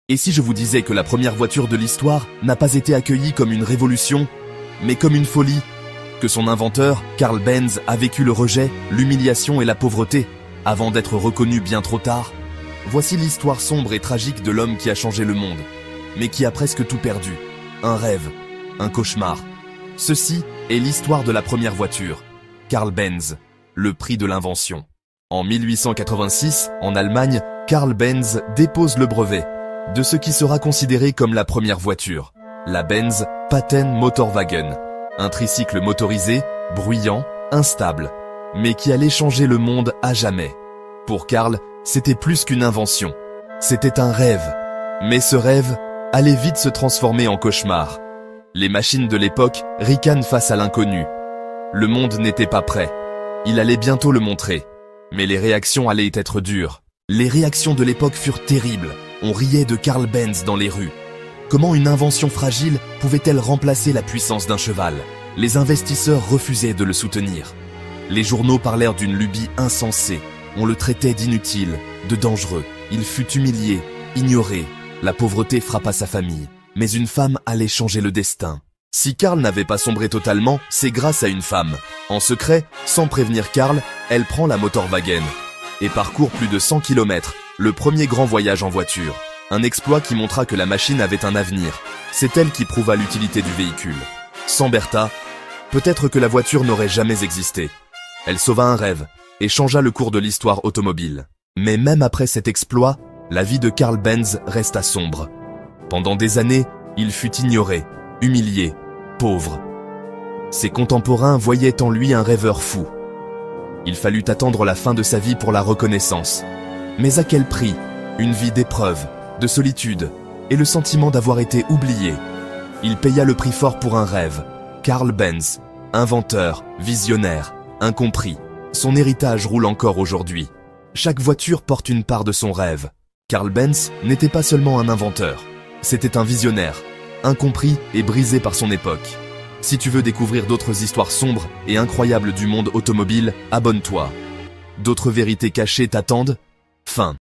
Et si je vous disais que la première voiture de l'histoire n'a pas été accueillie comme une révolution, mais comme une folie, que son inventeur, Carl Benz, a vécu le rejet, l'humiliation et la pauvreté, avant d'être reconnu bien trop tard? Voici l'histoire sombre et tragique de l'homme qui a changé le monde, mais qui a presque tout perdu. Un rêve, un cauchemar. Ceci est l'histoire de la première voiture, Carl Benz, le prix de l'invention. En 1886, en Allemagne, Carl Benz dépose le brevet de ce qui sera considéré comme la première voiture, la Benz Patent Motorwagen, un tricycle motorisé, bruyant, instable, mais qui allait changer le monde à jamais. Pour Carl, c'était plus qu'une invention, c'était un rêve. Mais ce rêve allait vite se transformer en cauchemar. Les machines de l'époque ricanent face à l'inconnu. Le monde n'était pas prêt. Il allait bientôt le montrer. Mais les réactions allaient être dures. Les réactions de l'époque furent terribles. On riait de Carl Benz dans les rues. Comment une invention fragile pouvait-elle remplacer la puissance d'un cheval? Les investisseurs refusaient de le soutenir. Les journaux parlèrent d'une lubie insensée. On le traitait d'inutile, de dangereux. Il fut humilié, ignoré. La pauvreté frappa sa famille. Mais une femme allait changer le destin. Si Carl n'avait pas sombré totalement, c'est grâce à une femme. En secret, sans prévenir Carl, elle prend la Motorwagen et parcourt plus de 100 km, le premier grand voyage en voiture. Un exploit qui montra que la machine avait un avenir. C'est elle qui prouva l'utilité du véhicule. Sans Bertha, peut-être que la voiture n'aurait jamais existé. Elle sauva un rêve et changea le cours de l'histoire automobile. Mais même après cet exploit, la vie de Carl Benz resta sombre. Pendant des années, il fut ignoré, humilié, pauvre. Ses contemporains voyaient en lui un rêveur fou. Il fallut attendre la fin de sa vie pour la reconnaissance. Mais à quel prix? Une vie d'épreuve, de solitude et le sentiment d'avoir été oublié. Il paya le prix fort pour un rêve. Carl Benz, inventeur, visionnaire, incompris. Son héritage roule encore aujourd'hui. Chaque voiture porte une part de son rêve. Carl Benz n'était pas seulement un inventeur. C'était un visionnaire, incompris et brisé par son époque. Si tu veux découvrir d'autres histoires sombres et incroyables du monde automobile, abonne-toi. D'autres vérités cachées t'attendent. Fin.